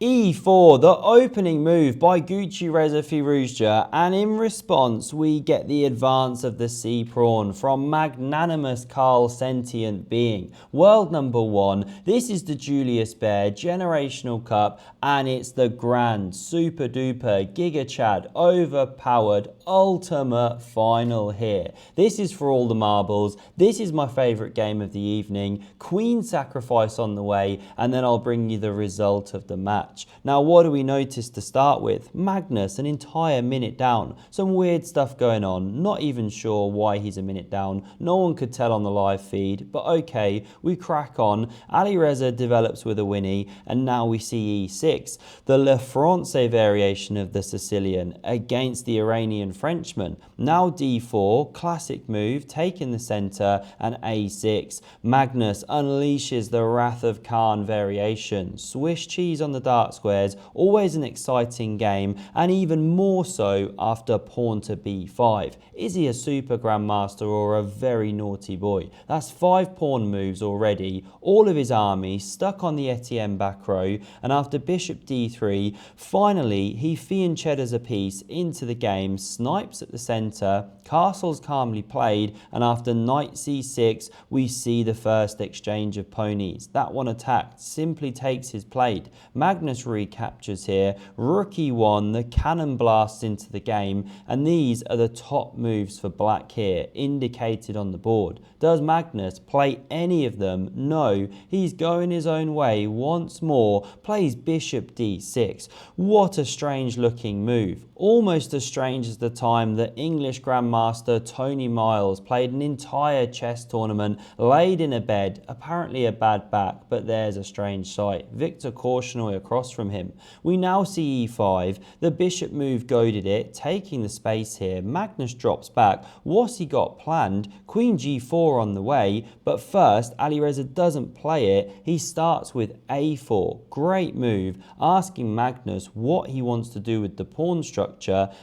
E4, the opening move by Alireza Firouzja, and in response we get the advance of the C pawn from Magnanimous Carl Sentient Being. World number 1, this is the Julius Baer Generational Cup, and it's the grand, super duper, giga chad, overpowered, ultimate final here. This is for all the marbles. This is my favourite game of the evening. Queen sacrifice on the way, and then I'll bring you the result of the match. Now, what do we notice to start with? Magnus, an entire minute down. Some weird stuff going on. Not even sure why he's a minute down. No one could tell on the live feed, but okay, we crack on. Alireza develops with a Winnie, and now we see E6, the Le Francais variation of the Sicilian against the Iranian Frenchman. Now D4, classic move, taking the centre, and A6. Magnus unleashes the Wrath of Khan variation. Swiss cheese on the dark squares, always an exciting game, and even more so after pawn to B5. Is he a super grandmaster or a very naughty boy? That's 5 pawn moves already, all of his army stuck on the Etienne back row, and after bishop D3, finally he fianchettas a piece into the game, snipes at the centre, castle's calmly played, and after knight C6 we see the first exchange of ponies. That one attacked simply takes his plate. Magnus recaptures here, rook E1, the cannon blasts into the game, and these are the top moves for black here, indicated on the board. Does Magnus play any of them? No, he's going his own way once more, plays bishop D6. What a strange looking move. Almost as strange as the time that English Grandmaster Tony Miles played an entire chess tournament, laid in a bed, apparently a bad back, but there's a strange sight. Victor Korchnoi across from him. We now see E5, the bishop move goaded it, taking the space here. Magnus drops back. What's he got planned? Queen G4 on the way, but first Alireza doesn't play it. He starts with A4. Great move, asking Magnus what he wants to do with the pawn structure,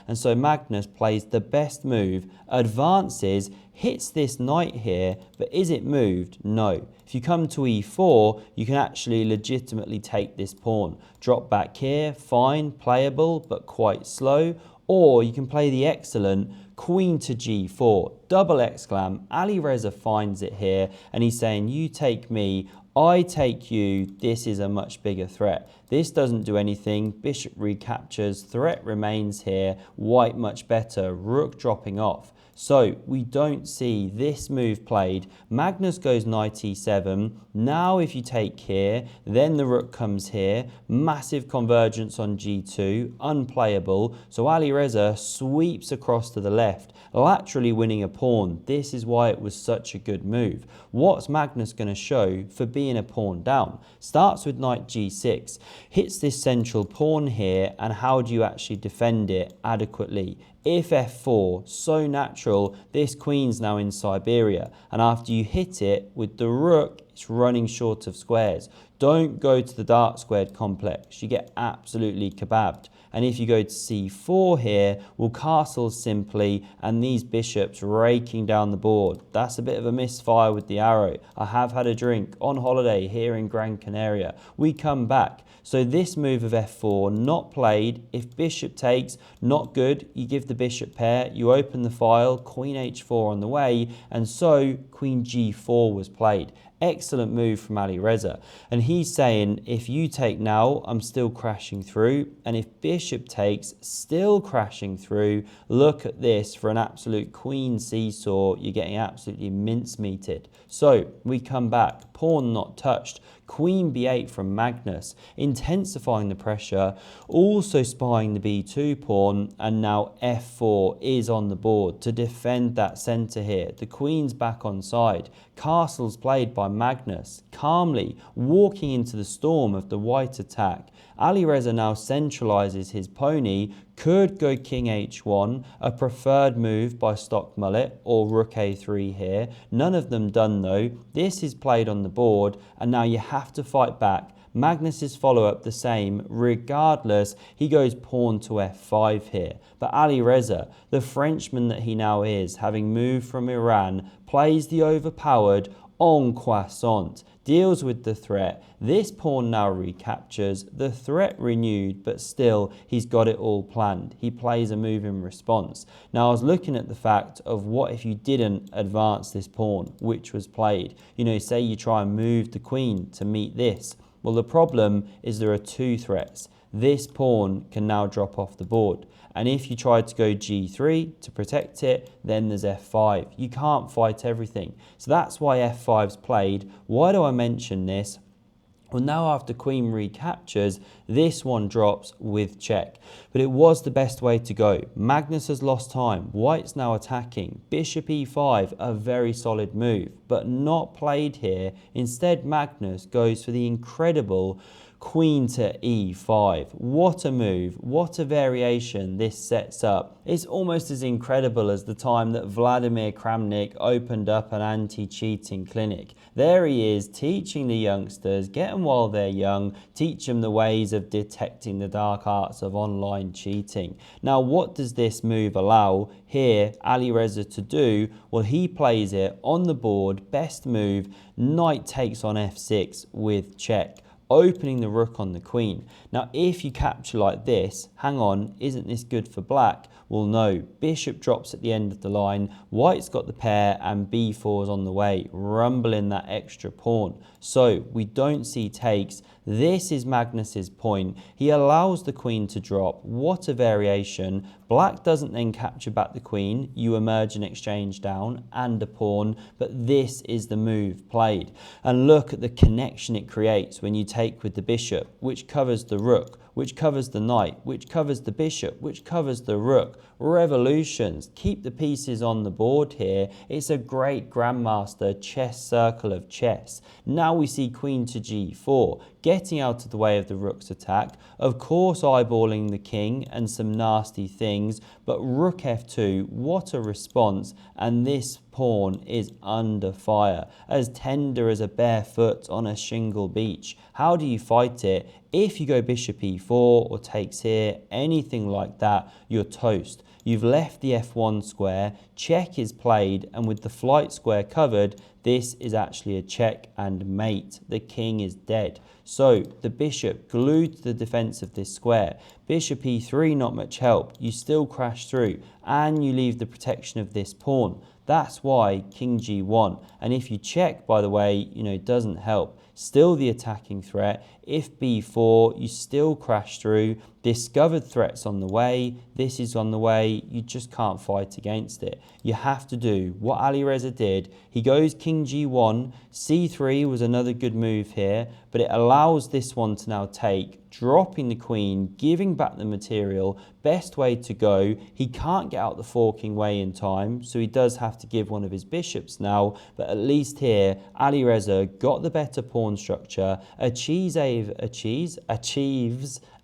and so Magnus plays the best move, advances, hits this knight here, but is it moved? No. If you come to E4, you can actually legitimately take this pawn. Drop back here, fine, playable, but quite slow. Or you can play the excellent Queen to G4, double exclam. Alireza finds it here, and he's saying, you take me, I take you, this is a much bigger threat. This doesn't do anything, bishop recaptures, threat remains here, white much better, rook dropping off. So we don't see this move played. Magnus goes knight e7. Now if you take here, then the rook comes here. Massive convergence on g2, unplayable. So Alireza sweeps across to the left, laterally winning a pawn. This is why it was such a good move. What's Magnus going to show for being a pawn down? Starts with knight g6, hits this central pawn here, and how do you actually defend it adequately? If f4, so natural, this queen's now in Siberia, and after you hit it with the rook, it's running short of squares. Don't go to the dark squared complex, you get absolutely kebabbed. And if you go to c4 here, we'll castle simply, and these bishops raking down the board. That's a bit of a misfire with the arrow. I have had a drink on holiday here in Gran Canaria. We come back. So this move of f4, not played. If bishop takes, not good. You give the bishop pair, you open the file, queen h4 on the way, and so queen g4 was played. Excellent move from Alireza. And he's saying, if you take now, I'm still crashing through. And if bishop takes, still crashing through. Look at this for an absolute queen seesaw. You're getting absolutely mincemeated. So we come back, pawn not touched. Queen b8 from Magnus, intensifying the pressure, also spying the b2 pawn, and now f4 is on the board to defend that centre here. The queen's back on side. Castle's played by Magnus, calmly walking into the storm of the white attack. Alireza now centralises his pony, could go king h1, a preferred move by Stock Mullet, or rook a3 here. None of them done though. This is played on the board, and now you have to fight back. Magnus's follow-up the same. Regardless, he goes pawn to f5 here. But Alireza, the Frenchman that he now is, having moved from Iran, plays the overpowered en croissant. deals with the threat. This pawn now recaptures, the threat renewed, but still he's got it all planned. He plays a move in response. Now I was looking at the fact of what if you didn't advance this pawn, which was played. You know, say you try and move the queen to meet this. Well, the problem is there are two threats. This pawn can now drop off the board. And if you try to go g3 to protect it, then there's f5. You can't fight everything. So that's why f5's played. Why do I mention this? Well, now after queen recaptures, this one drops with check. But it was the best way to go. Magnus has lost time. White's now attacking. Bishop e5, a very solid move, but not played here. Instead, Magnus goes for the incredible queen to e5. What a move, what a variation this sets up. It's almost as incredible as the time that Vladimir Kramnik opened up an anti-cheating clinic. There he is teaching the youngsters, get them while they're young, teach them the ways of detecting the dark arts of online cheating. Now what does this move allow here Alireza to do? Well, he plays it on the board, best move, knight takes on f6 with check, opening the rook on the queen. Now if you capture like this, hang on, isn't this good for black? Well no, bishop drops at the end of the line, white's got the pair and b4's on the way, rumbling that extra pawn. So we don't see takes. This is Magnus's point. He allows the queen to drop. What a variation. Black doesn't then capture back the queen. You emerge and exchange down and a pawn, but this is the move played. And look at the connection it creates when you take with the bishop, which covers the rook, which covers the knight, which covers the bishop, which covers the rook. Revolutions. Keep the pieces on the board here. It's a great grandmaster chess circle of chess. Now we see queen to g4, getting out of the way of the rook's attack. Of course eyeballing the king and some nasty things, but rook f2, what a response, and this pawn is under fire, as tender as a bare foot on a shingle beach. How do you fight it? If you go bishop e4 or takes here, anything like that, you're toast. You've left the f1 square, check is played, and with the flight square covered, this is actually a check and mate. The king is dead. So the bishop glued to the defense of this square. Bishop e3, not much help. You still crash through and you leave the protection of this pawn. That's why king g1. And if you check, by the way, you know, doesn't help. Still the attacking threat. If b4, you still crash through. Discovered threats on the way. This is on the way. You just can't fight against it. You have to do what Alireza did. He goes king g1. c3 was another good move here, but it allows this one to now take, dropping the queen, giving back the material. Best way to go. He can't get out the forking way in time, so he does have to give one of his bishops now, but at least here Alireza got the better pawn structure, achieves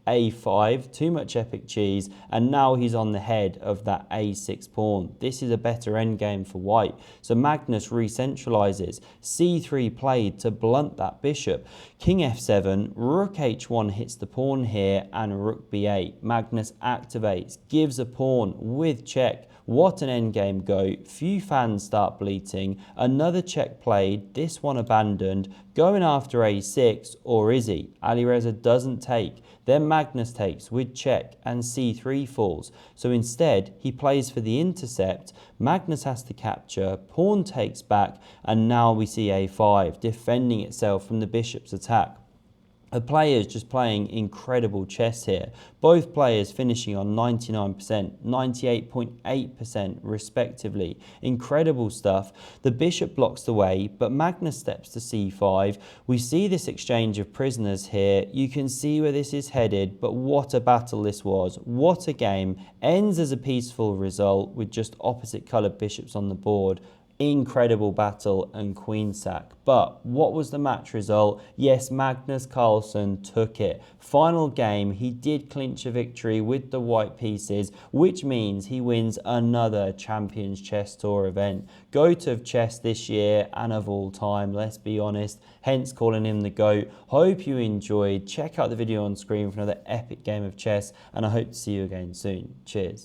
a5, too much epic cheese, and now he's on the head of that a6 pawn. This is a better endgame for white. So Magnus re-centralizes, c3 played to blunt that bishop. King f7, rook h1 hits the pawn here, and rook b8. Magnus activates, gives a pawn with check. What an endgame go. Few fans start bleating. Another check played, this one abandoned. Going after a6, or is he? Alireza doesn't take. Then Magnus takes with check and c3 falls. So instead, he plays for the intercept. Magnus has to capture, pawn takes back, and now we see a5, defending itself from the bishop's attack. The players just playing incredible chess here. Both players finishing on 99%, 98.8% respectively. Incredible stuff. The bishop blocks the way, but Magnus steps to c5. We see this exchange of prisoners here. You can see where this is headed, but what a battle this was. What a game. Ends as a peaceful result with just opposite coloured bishops on the board. Incredible battle and queen sack. But what was the match result? Yes, Magnus Carlsen took it. Final game, he did clinch a victory with the white pieces, which means he wins another Champions Chess Tour event. GOAT of chess this year and of all time, let's be honest, hence calling him the GOAT. Hope you enjoyed. Check out the video on screen for another epic game of chess, and I hope to see you again soon. Cheers.